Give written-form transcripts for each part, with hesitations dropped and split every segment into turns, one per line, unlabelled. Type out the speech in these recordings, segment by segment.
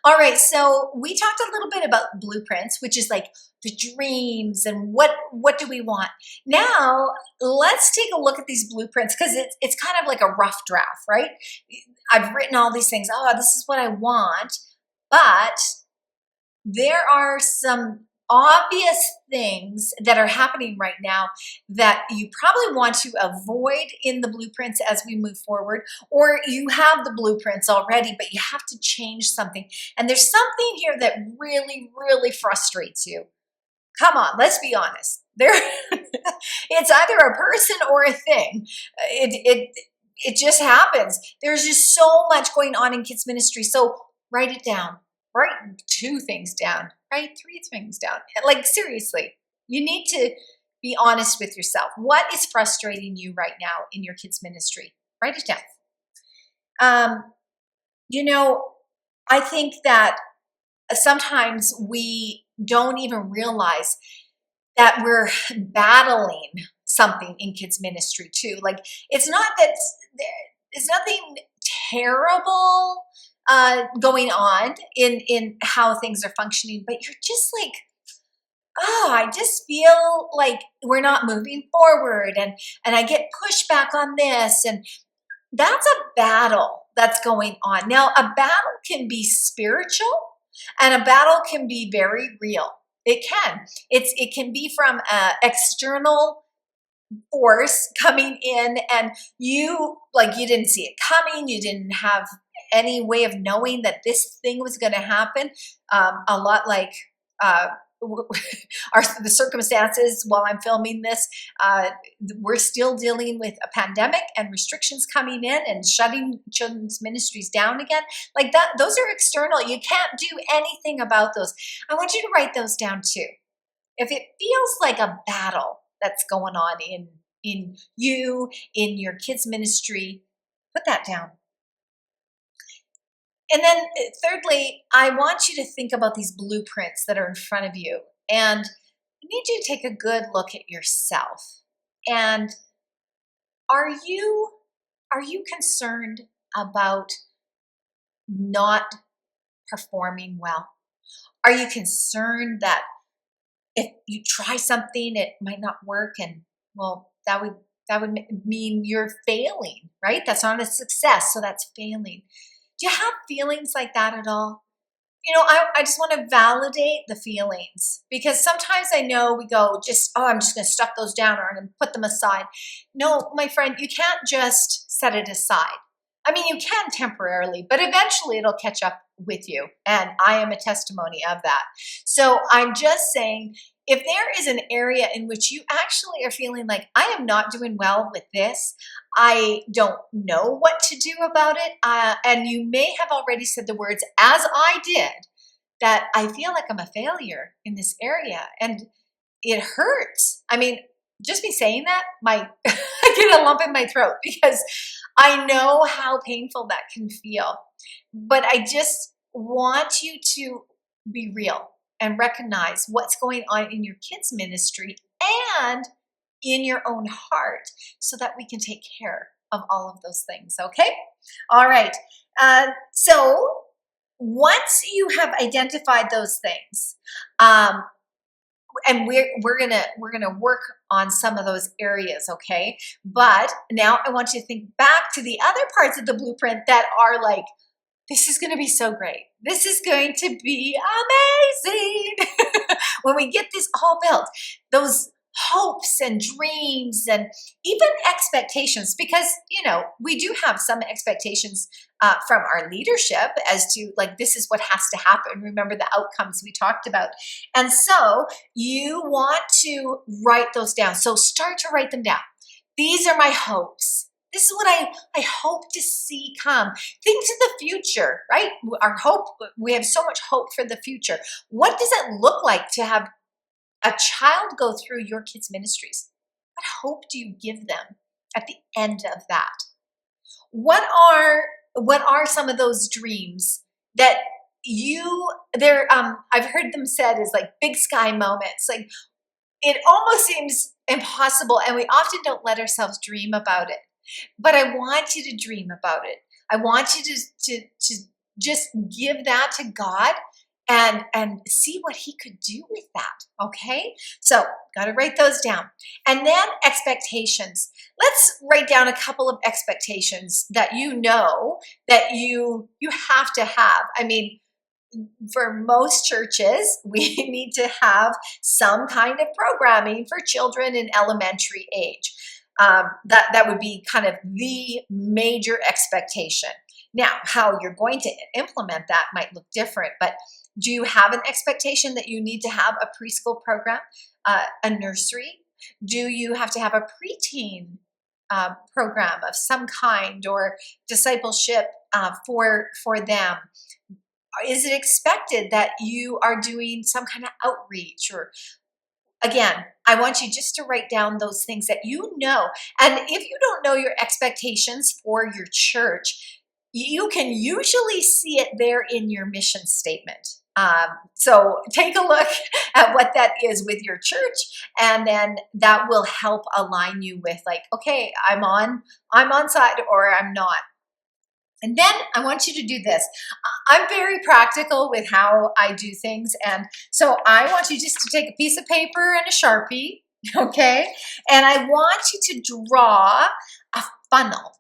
All right, so we talked a little bit about blueprints, which is like the dreams and what do we want. Now, let's take a look at these blueprints because it's kind of like a rough draft, right? I've written all these things. Oh, this is what I want, but there are some obvious things that are happening right now that you probably want to avoid in the blueprints as we move forward, or you have the blueprints already, but you have to change something. And there's something here that really, really frustrates you. Come on, let's be honest. There, it's either a person or a thing. It just happens. There's just so much going on in kids ministry. So write it down. Write 2 things down. Write 3 things down. Like seriously, you need to be honest with yourself. What is frustrating you right now in your kids ministry? Write it down. You know, I think that sometimes we don't even realize that we're battling something in kids ministry too. Like it's not that it's nothing terrible going on in how things are functioning, but you're just like, oh, I just feel like we're not moving forward, and I get pushback on this, and that's a battle that's going on. Now, a battle can be spiritual and a battle can be very real. It can. It can be from an external force coming in and you didn't see it coming. You didn't have any way of knowing that this thing was going to happen. A lot like the circumstances while I'm filming this, we're still dealing with a pandemic and restrictions coming in and shutting children's ministries down again. Like that, those are external. You can't do anything about those. I want you to write those down too. If it feels like a battle that's going on in you, in your kids' ministry, put that down. And then thirdly, I want you to think about these blueprints that are in front of you. And I need you to take a good look at yourself. And are you concerned about not performing well? Are you concerned that if you try something, it might not work, and well, that would mean you're failing, right? That's not a success, so that's failing. Do you have feelings like that at all? You know, I just want to validate the feelings because sometimes I know we go I'm just going to stuff those down or I'm going to put them aside. No, my friend, you can't just set it aside. I mean, you can temporarily, but eventually it'll catch up with you. And I am a testimony of that. So I'm just saying, if there is an area in which you actually are feeling like, I am not doing well with this, I don't know what to do about it, and you may have already said the words, as I did, that I feel like I'm a failure in this area, and it hurts. I mean, just me saying that, I get a lump in my throat because I know how painful that can feel. But I just want you to be real and recognize what's going on in your kids' ministry and in your own heart so that we can take care of all of those things, okay? All right. So once you have identified those things, and we're gonna work on some of those areas, okay? But now I want you to think back to the other parts of the blueprint that are like, this is going to be so great. This is going to be amazing. When we get this all built, those hopes and dreams and even expectations, because, you know, we do have some expectations from our leadership as to like, this is what has to happen. Remember the outcomes we talked about. And so you want to write those down. So start to write them down. These are my hopes. This is what I hope to see come. Think to the future, right? Our hope, we have so much hope for the future. What does it look like to have a child go through your kids' ministries? What hope do you give them at the end of that? What are some of those dreams that I've heard them said as like big sky moments. Like it almost seems impossible, and we often don't let ourselves dream about it. But I want you to dream about it. I want you to just give that to God and see what he could do with that. Okay. So got to write those down. And then expectations. Let's write down a couple of expectations that you know that you have to have. I mean, for most churches, we need to have some kind of programming for children in elementary age. That would be kind of the major expectation. Now, how you're going to implement that might look different, but do you have an expectation that you need to have a preschool program, a nursery? Do you have to have a preteen program of some kind or discipleship for them? Is it expected that you are doing some kind of outreach? Or again, I want you just to write down those things that you know. And if you don't know your expectations for your church, you can usually see it there in your mission statement. So take a look at what that is with your church, and then that will help align you with like, okay, I'm on side or I'm not. And then I want you to do this. I'm very practical with how I do things. And so I want you just to take a piece of paper and a Sharpie, okay? And I want you to draw a funnel,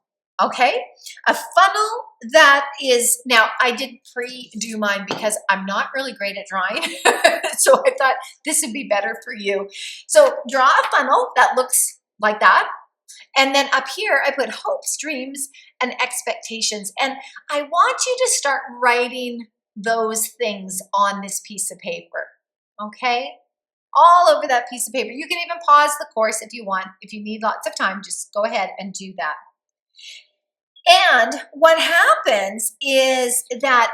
okay? A funnel that is, now I did pre-do mine because I'm not really great at drawing. So I thought this would be better for you. So draw a funnel that looks like that. And then up here, I put hopes, dreams, and expectations. And I want you to start writing those things on this piece of paper, okay? All over that piece of paper. You can even pause the course if you want. If you need lots of time, just go ahead and do that. And what happens is that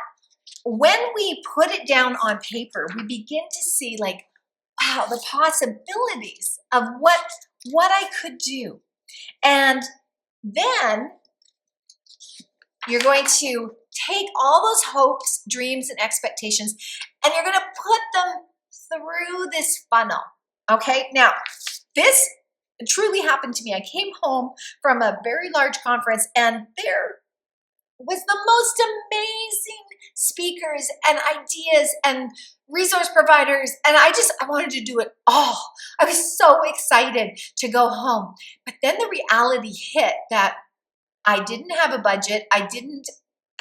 when we put it down on paper, we begin to see like, wow, the possibilities of what I could do. And then you're going to take all those hopes, dreams, and expectations, and you're going to put them through this funnel. Okay, now this truly happened to me. I came home from a very large conference, and there was the most amazing speakers and ideas and resource providers. And I wanted to do it all. I was so excited to go home. But then the reality hit that I didn't have a budget. I didn't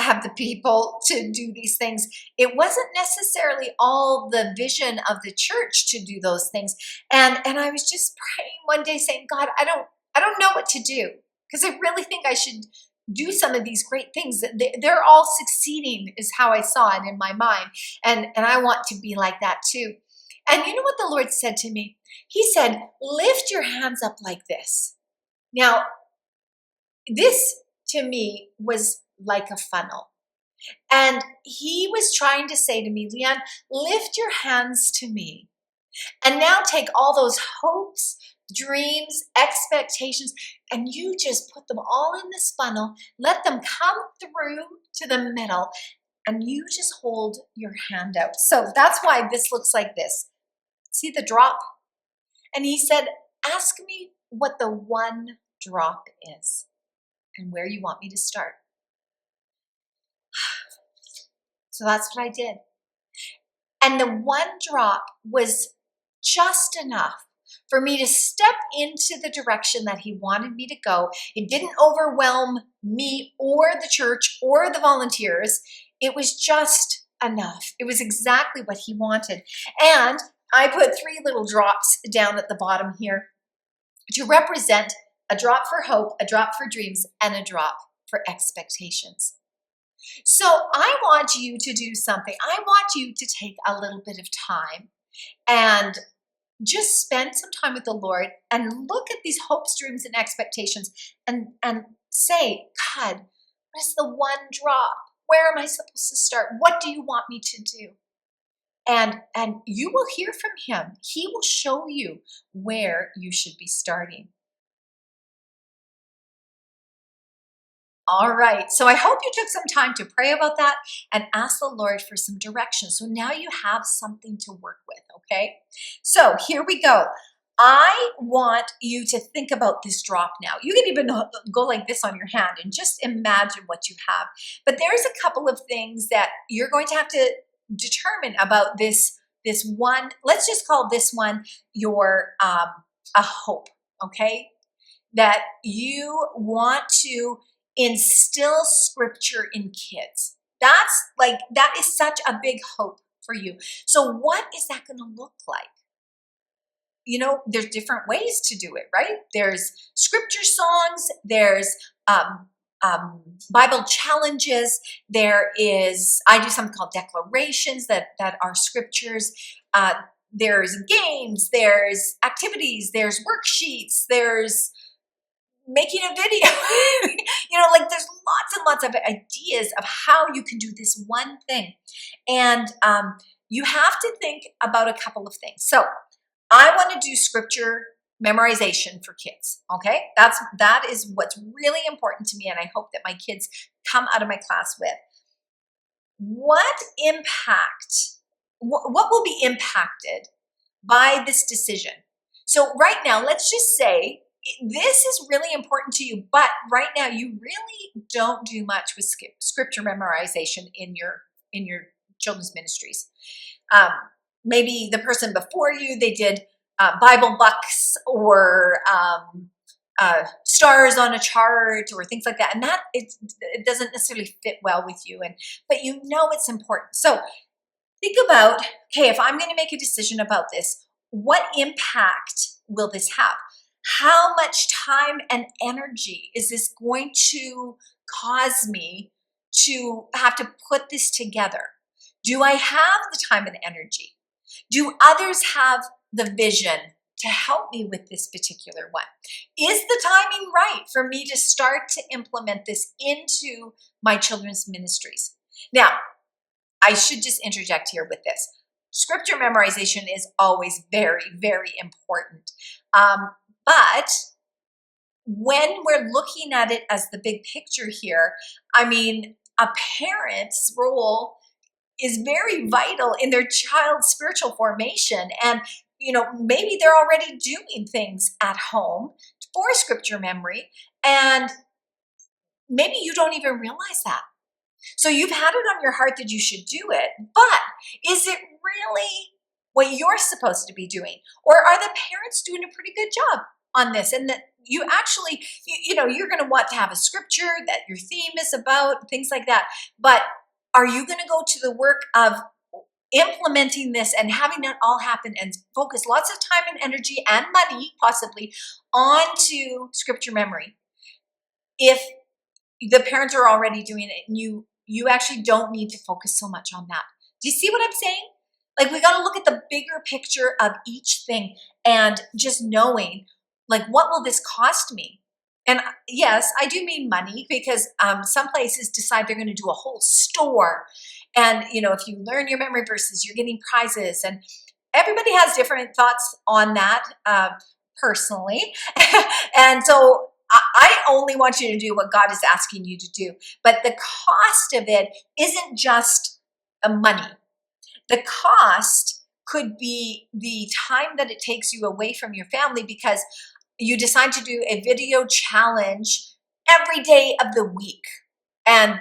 have the people to do these things. It wasn't necessarily all the vision of the church to do those things. And I was just praying one day saying, God, I don't know what to do, because I really think I should do some of these great things. They're all succeeding is how I saw it in my mind. And I want to be like that too. And you know what the Lord said to me? He said, lift your hands up like this. Now, this to me was like a funnel. And he was trying to say to me, Leanne, lift your hands to me. And now take all those hopes, dreams, expectations, and you just put them all in this funnel. Let them come through to the middle, and you just hold your hand out. So that's why this looks like this. See the drop? And he said, ask me what the one drop is and where you want me to start. So that's what I did. And the one drop was just enough for me to step into the direction that he wanted me to go. It didn't overwhelm me or the church or the volunteers. It was just enough. It was exactly what he wanted. And I put 3 little drops down at the bottom here to represent a drop for hope, a drop for dreams, and a drop for expectations. So I want you to do something. I want you to take a little bit of time and just spend some time with the Lord and look at these hopes, dreams, and expectations and say, God, what is the one drop? Where am I supposed to start? What do you want me to do? And you will hear from him. He will show you where you should be starting. All right, so I hope you took some time to pray about that and ask the Lord for some direction. So now you have something to work with, okay? So here we go. I want you to think about this drop now. You can even go like this on your hand and just imagine what you have. But there's a couple of things that you're going to have to determine about this one. Let's just call this one your a hope, okay? That you want to instill scripture in kids. That is such a big hope for you. So what is that going to look like? There's different ways to do it, right? There's scripture songs, there's Bible challenges, I do something called declarations that are scriptures. There's games, there's activities, there's worksheets, there's making a video. There's lots and lots of ideas of how you can do this one thing. And you have to think about a couple of things. So I want to do scripture memorization for kids. Okay. That is what's really important to me. And I hope that my kids come out of my class with. What will be impacted by this decision? So right now, let's just say this is really important to you, but right now you really don't do much with scripture memorization in your children's ministries. Maybe the person before you, they did Bible bucks or stars on a chart or things like that. And it doesn't necessarily fit well with you. But it's important. So think about, okay, if I'm going to make a decision about this, what impact will this have? How much time and energy is this going to cause me to have to put this together? Do I have the time and energy? Do others have the vision to help me with this particular one? Is the timing right for me to start to implement this into my children's ministries? Now, I should just interject here with this. Scripture memorization is always very, very important. But when we're looking at it as the big picture here, a parent's role is very vital in their child's spiritual formation. And, maybe they're already doing things at home for scripture memory, and maybe you don't even realize that. So you've had it on your heart that you should do it, but is it really what you're supposed to be doing? Or are the parents doing a pretty good job on this? And that you actually, you're going to want to have a scripture that your theme is about, things like that. But are you going to go to the work of implementing this and having that all happen and focus lots of time and energy and money possibly onto scripture memory if the parents are already doing it and you actually don't need to focus so much on that? Do you see what I'm saying? We got to look at the bigger picture of each thing and just knowing, what will this cost me? And yes, I do mean money, because some places decide they're going to do a whole store. And, if you learn your memory verses, you're getting prizes. And everybody has different thoughts on that personally. And so I only want you to do what God is asking you to do. But the cost of it isn't just money. The cost could be the time that it takes you away from your family, because you decide to do a video challenge every day of the week. And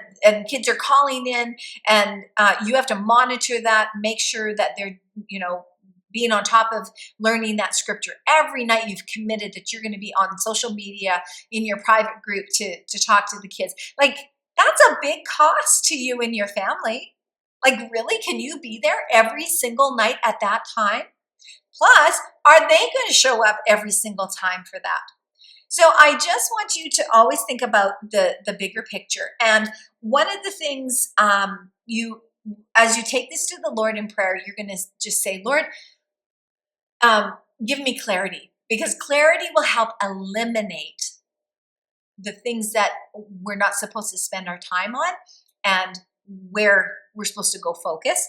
kids are calling in, and you have to monitor that, make sure that they're, being on top of learning that scripture. Every night you've committed that you're going to be on social media in your private group to talk to the kids. That's a big cost to you and your family. Really, can you be there every single night at that time? Plus, are they going to show up every single time for that? So I just want you to always think about the bigger picture. And one of the things as you take this to the Lord in prayer, you're going to just say, Lord, give me clarity, because clarity will help eliminate the things that we're not supposed to spend our time on and where we're supposed to go focus.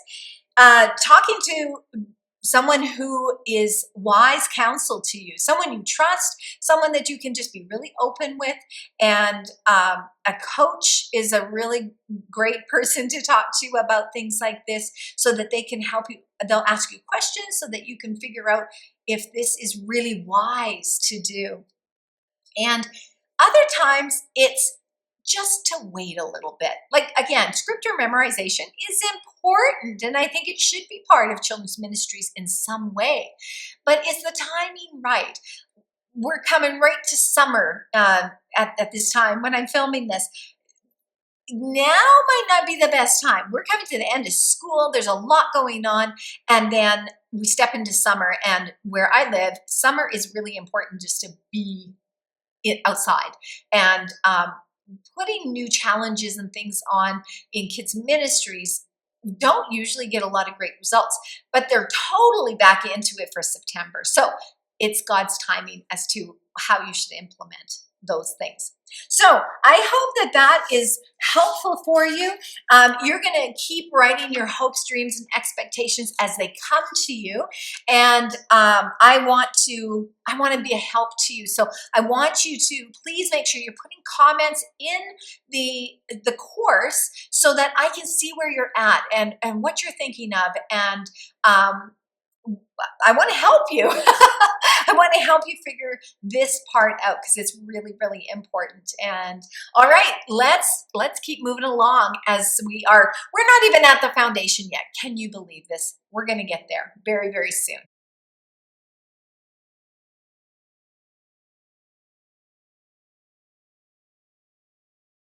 Talking to someone who is wise counsel to you, someone you trust, someone that you can just be really open with. And a coach is a really great person to talk to about things like this so that they can help you. They'll ask you questions so that you can figure out if this is really wise to do. And other times it's just to wait a little bit. Like, again, scripture memorization is important, and I think it should be part of children's ministries in some way. But is the timing right? We're coming right to summer at this time when I'm filming this. Now might not be the best time. We're coming to the end of school. There's a lot going on. And then we step into summer. And where I live, summer is really important just to be outside. And putting new challenges and things on in kids' ministries don't usually get a lot of great results, but they're totally back into it for September. So it's God's timing as to how you should implement those things. So I hope that that is helpful for you. You're going to keep writing your hopes, dreams, and expectations as they come to you. And I want to be a help to you. So I want you to please make sure you're putting comments in the course so that I can see where you're at and what you're thinking of. And I want to help you. I want to help you figure this part out because it's really, really important. And all right, let's keep moving along as we're not even at the foundation yet. Can you believe this? We're going to get there very, very soon.